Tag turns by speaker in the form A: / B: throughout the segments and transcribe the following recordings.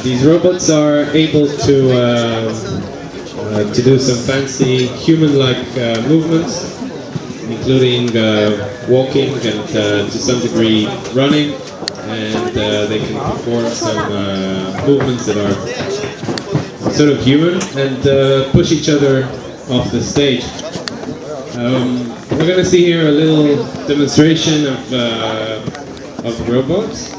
A: These robots are able to do some fancy human-like movements, including walking and to some degree running, and they can perform some movements that are sort of human and push each other off the stage. We're going to see here a little demonstration of robots.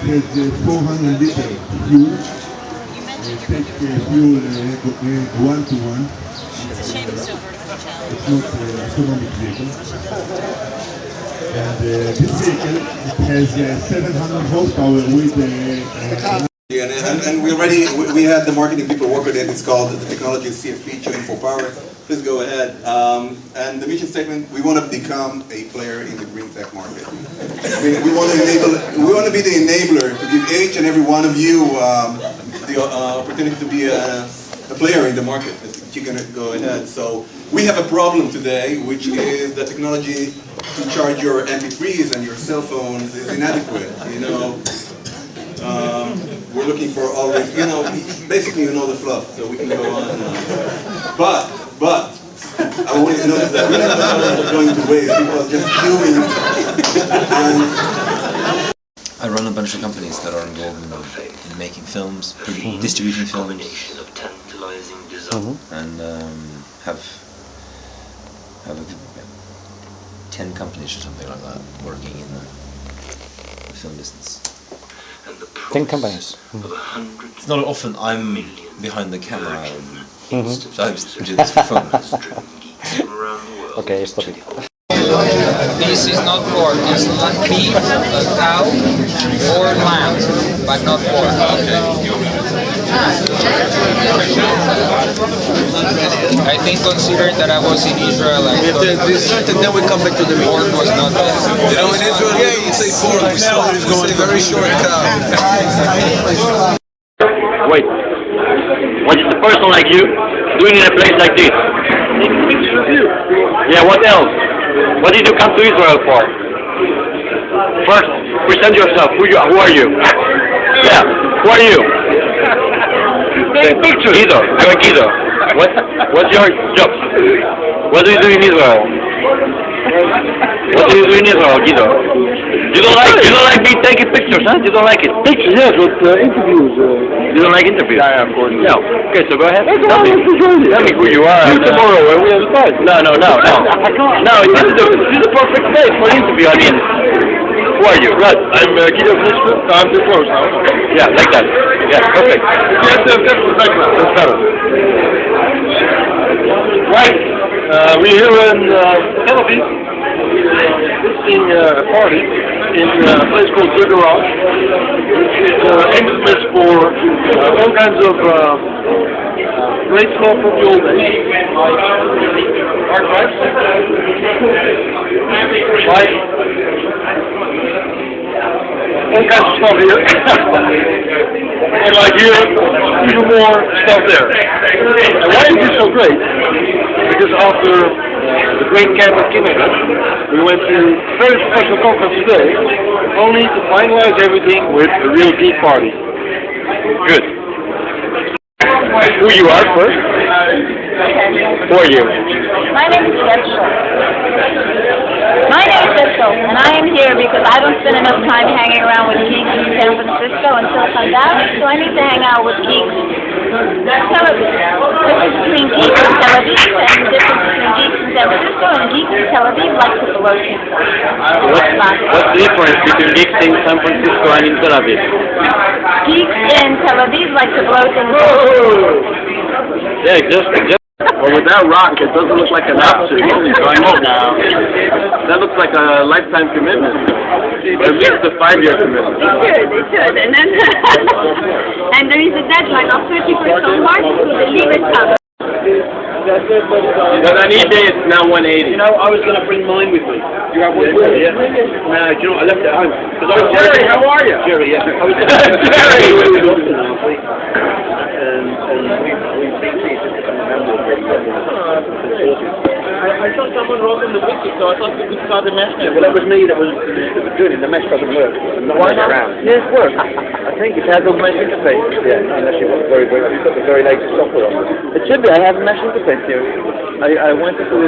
B: It has 400 liters fuel. Take fuel one-to-one.
C: It's a shame it's so vertical challenge.
B: It's not an autonomic vehicle. And this vehicle has 700 horsepower with
D: and we had the marketing people work on it. It's called the technology is CFP, Tuning for Power. Please go ahead. And the mission statement: we want to become a player in the green tech market. We want to enable. We want to be the enabler to give each and every one of you the opportunity to be a player in the market. You can go ahead. So we have a problem today, which is the technology to charge your MP3s and your cell phones is inadequate. We're looking for always, basically the fluff, so we can go on. But I want you to notice that we're not going to waste. People are just queuing.
E: I run a bunch of companies that are involved in making films, distributing films, and have 10 companies or something like that working in the film business.
F: 10 companies.
E: It's not often I'm behind the camera, so I just do this for fun.
F: Okay, stop it.
G: This is not pork, it's beef, cow, or lamb, but not pork. I think considering that I was in Israel, I thought
H: dessert and then we come back to the meat.
G: pork was not there.
H: In Israel, you say pork, we say very short cow.
I: Wait, what is a person like you doing in a place like this? Yeah, what else? What did you come to Israel for? First, present yourself. Who are you? Yeah, who are you? Take pictures. Guido, you're Guido. What's your job? What do you do in Israel? What do you do in Israel, Guido? You don't like me taking pictures, huh? You don't like it? Pictures, yes, but interviews. You don't like interviews? Yeah, of course. No. Okay, so go ahead. Tell me who you are. Tomorrow, when we have time. No. No, this is the perfect place for an interview. I mean, who are you? Right. I'm Guido Knisper. I'm the close now. Yeah, like that. Yeah, perfect. Yes, that's the background. That's better. Right. We're here in Tel Aviv. Visiting a party in a place called The Garage, which is infamous for all kinds of great stuff from the old days, like archives, like all kinds of stuff here, and like here, even more stuff there. And why is this so great? Because after the great camp at Kinnernet, we went to a very special conference today, only to finalize everything with a real geek party. Good. Who you are first? Who are you?
C: My name is Rachel. And I am here because I don't spend enough time hanging around with geeks in San Francisco and Silicon Valley, so I need to hang out with geeks in Tel Aviv. The difference between geeks in Tel Aviv and the difference between geeks in San Francisco and geeks in Tel Aviv like to blow things up.
I: What's the difference between geeks in San Francisco and in Tel Aviv?
C: Geeks in Tel Aviv like to blow things up.
I: Yeah, just Well, with that rock, it doesn't look like an option. Holy now. That looks like a lifetime commitment. Or at least a 5-year commitment.
C: They should. And then, and there is a deadline of 31st of March to the leave it up.
I: But on eBay, it's now 180.
J: You know, I was going to bring mine with me. You have one with you? Yeah. No, you know, I left it at home.
I: Jerry, how are you?
J: Jerry, yeah. I was
I: Jerry!
J: I saw someone wrote in the wiki, so I thought we saw the mesh now. Well, that was me that was doing it. The mesh doesn't work. Why not? Yes, it works. I think it has a mesh interface. Yeah, unless you've got the very latest software on it. It should be. I have a mesh interface here. I went to the...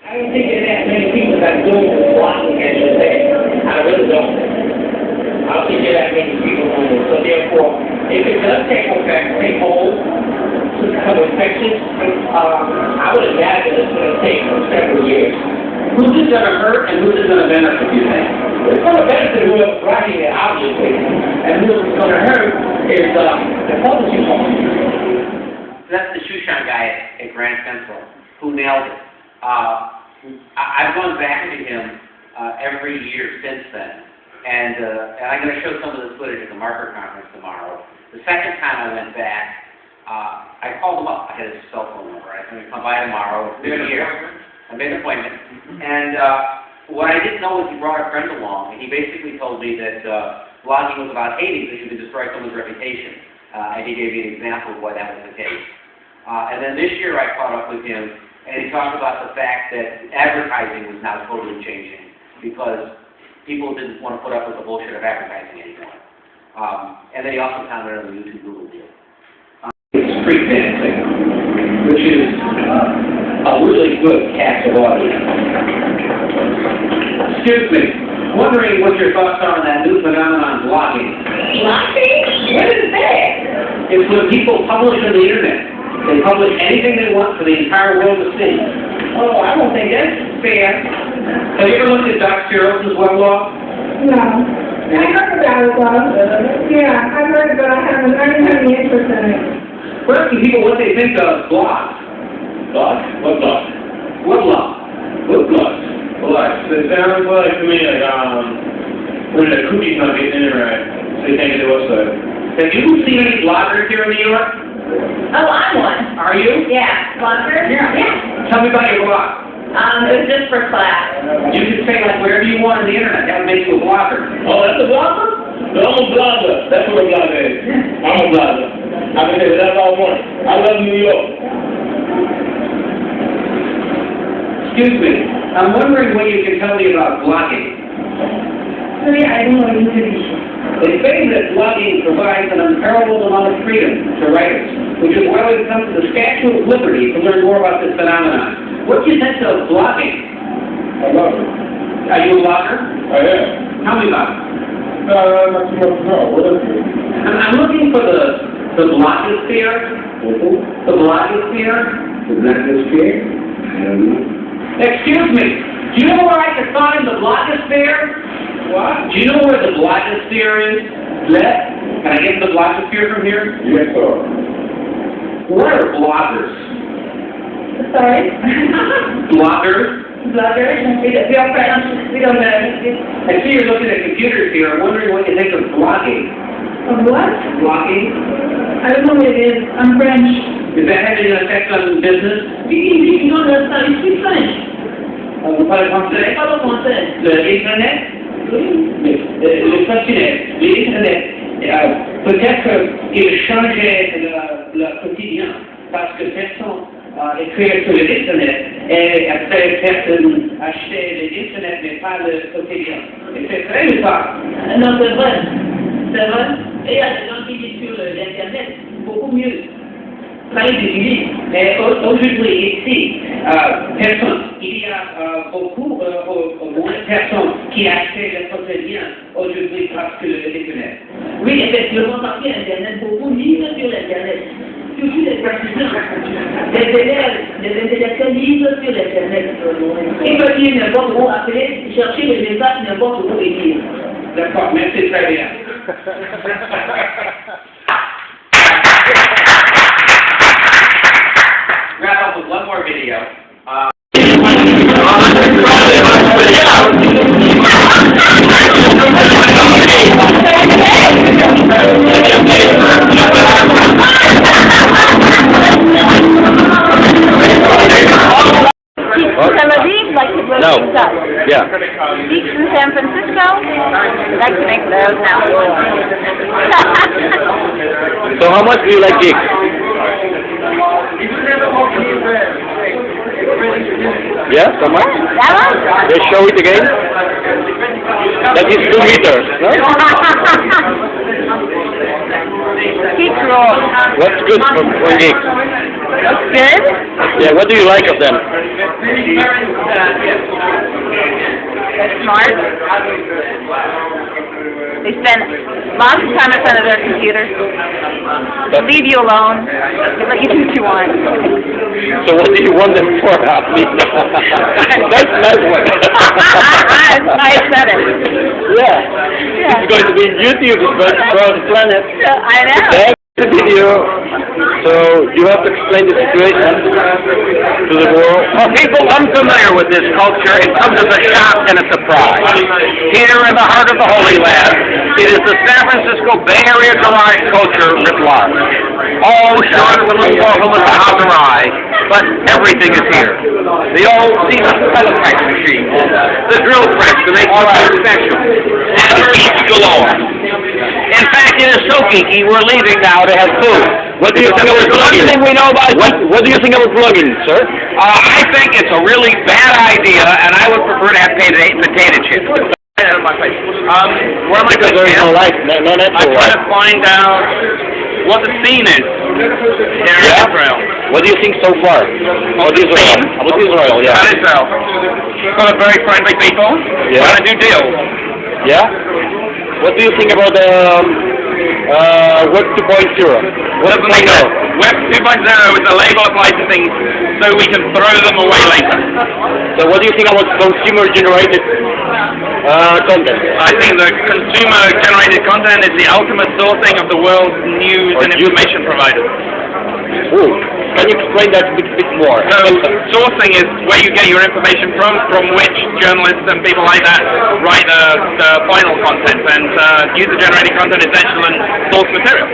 K: I don't think there's that many people that do blocking as you say. I really don't. I don't think there are that many people on it. So therefore, if it does take hold to come and fix it, I would imagine it's going to take several years. Who's it going to hurt and who's it going to benefit, you think? It's going to benefit whoever's writing it, obviously. And who's going to hurt is the publishing company.
L: That's the shoe shine guy at Grand Central who nailed it. I've gone back to him every year since then, and I'm going to show some of the footage at the Marker Conference tomorrow. The second time I went back, I called him up. I had his cell phone number. I said, come by tomorrow. It's been a year. I made an appointment. And what I didn't know was he brought a friend along, and he basically told me that blogging was about hating because you could destroy someone's reputation. And he gave me an example of why that was the case. And then this year I caught up with him, and he talked about the fact that advertising was now totally changing because people didn't want to put up with the bullshit of advertising anymore. And then he also commented on the YouTube Google deal.
K: It's street dancing, which is a really good cast of audience. Excuse me, wondering what your thoughts are on that new phenomenon, blogging.
C: Blogging? What is that?
K: It's when people publish on the internet. They publish anything they want for the entire world to see.
C: Oh, I don't think that's fair.
K: Have you ever looked at Doc Steros' weblog?
M: No. I heard about it, though. Yeah, I heard about it. I didn't have any interest in it.
K: We're asking people what they think of blogs.
J: Blog? What blog?
K: Weblog. Weblogs.
J: Well, it sounds like to me like, when the cookie's not getting in right, so you can't get the website.
K: Have you seen any bloggers here in New York?
C: Oh, I'm one.
K: Are you?
C: Yeah. Blogger?
K: Yeah. Tell me about your blog.
C: It was just for class.
K: You can say like whatever you want on the internet. That would make you a blogger.
J: Oh, that's a blogger? No, I'm a blogger. That's what a blogger is. I'm a blogger. I can say whatever I want. I love New York.
K: Excuse me. I'm wondering what you can tell me about blogging.
M: Sorry, I don't know English.
K: They say that blogging provides an unparalleled amount of freedom to writers, which is why we've come to the Statue of Liberty to learn more about this phenomenon. What do you think of blogging?
J: I love it.
K: Are you a blogger?
J: I am.
K: Tell me about it.
J: Not too much to know. What is it?
K: I'm looking for the blogosphere. The blogosphere?
J: The blogosphere?
K: Excuse me. Do you know where I can find the blogosphere?
J: What?
K: Do you know where the blogosphere is? Can I get the blogosphere from here?
J: Yes, sir.
K: What are bloggers?
M: Sorry?
K: Bloggers?
M: Bloggers? We don't know.
K: I see you're looking at computers here. I'm wondering what you think of blogging.
M: Of what?
K: Blogging?
M: I don't know what it is. I'm French.
K: Is that having an effect on business?
M: Non, je suis French.
K: Vous parlez français?
M: Pas le français.
K: L'Internet?
M: Oui.
K: Le fonctionnaire, l'Internet. Peut-être qu'il changeait le quotidien parce que personne écrire sur l'Internet et après personne acheter l'Internet mais pas le quotidien. Et c'est vrai ou pas?
C: Non, c'est vrai. C'est vrai. Et il y a des gens qui disent
K: beaucoup mieux. Plein d'idées, mais aujourd'hui ici, personne, il y a beaucoup moins de personnes qui achètent le quotidien aujourd'hui parce que le Internet. Oui, effectivement, parce que l'Internet, beaucoup lisent sur l'Internet. Surtout les partisans, les élèves, les intellectuels lisent sur l'Internet. Ils peuvent lire n'importe où, appeler, chercher les messages n'importe où et lire. D'accord, merci très bien.
L: Wrap up with one more video.
C: Tel Aviv, like to blow
F: No.
C: things up.
F: Yeah.
C: Geeks in San Francisco, like to make those now.
F: So how much do you like gigs? Yeah, so much?
C: That one?
F: Let's show it again. That is 2 meters, no?
C: Geeks rule.
F: What's good for gigs?
C: Looks good.
F: Yeah, what do you like of them?
C: They're smart. They spend lots of time in front of their computers. They leave you alone. They let you do what you want.
F: So what do you want them for? That's a nice one.
C: I said it.
F: Yeah. It's going to be in YouTube. It's going to cross the planet.
C: I know.
F: That's the video. So you have to explain the situation to the world.
I: Well, people unfamiliar with this culture, it comes as a shock and a surprise. Here in the heart of the Holy Land, it is the San Francisco Bay Area garage culture writ large. Oh, sure, it's a little more with the Hazarai, but everything is here. The old Siemens teletype machine, the drill press to make something special, and geeks galore. In fact, it is so geeky, we're leaving now to have food.
F: What do you think about plugins?
I: We know about
F: What do you think about plugins, sir?
I: I think it's a really bad idea, and I would prefer to have potato chips. Where am I
F: Because there is no light, no
I: I'm
F: natural
I: trying
F: light.
I: to find out what the scene is here in Israel.
F: What do you think so far? About Israel? About Israel, yeah.
I: About Israel. Full of very friendly people.
F: Yeah.
I: Trying to do deals.
F: Yeah? What do you think about Web 2.0? Web 2.0?
I: Web 2.0 is a label applied to things so we can throw them away later.
F: So what do you think about consumer-generated content?
I: I think the consumer-generated content is the ultimate sourcing of the world's news and information providers.
F: Ooh, can you explain that a bit more?
I: So sourcing is where you get your information from which journalists and people like that write the final content, and user-generated content is excellent source material.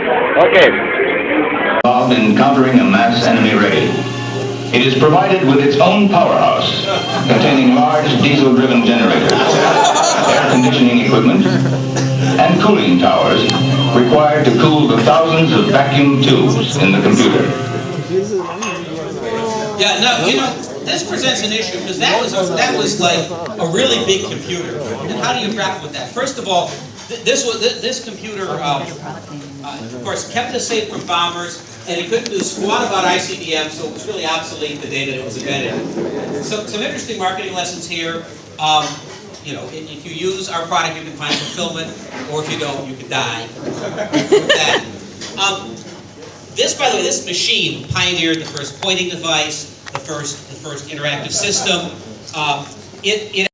F: Okay.
N: Involved in countering a mass enemy raid. It is provided with its own powerhouse, containing large diesel-driven generators, air conditioning equipment, and cooling towers required to cool the thousands of vacuum tubes in the computer.
O: Yeah, no, you know, this presents an issue because that was like a really big computer. And how do you grapple with that? First of all, this computer, of course, kept us safe from bombers, and it couldn't do squat about ICBM, so it was really obsolete the day that it was invented. So some interesting marketing lessons here. You know, if you use our product, you can find fulfillment, or if you don't, you could die. That. This, by the way, this machine pioneered the first pointing device, the first interactive system. It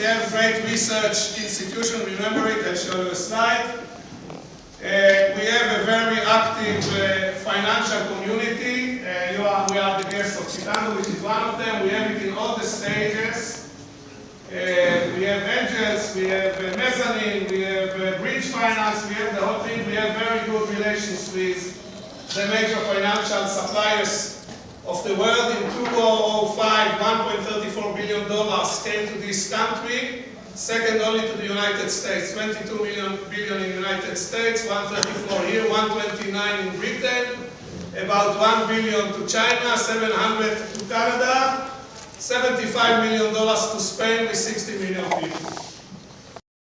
P: We have a great research institution, remember it, I showed you a slide. We have a very active financial community. We are the guests of Kitano, which is one of them. We have it in all the stages. We have angels, we have mezzanine, we have bridge finance, we have the whole thing. We have very good relations with the major financial suppliers of the world. In 2005, $1.34 billion came to this country, second only to the United States. 22 billion in the United States, 134 here, 129 in Britain, about 1 billion to China, 700 to Canada, $75 million to Spain with 60 million people.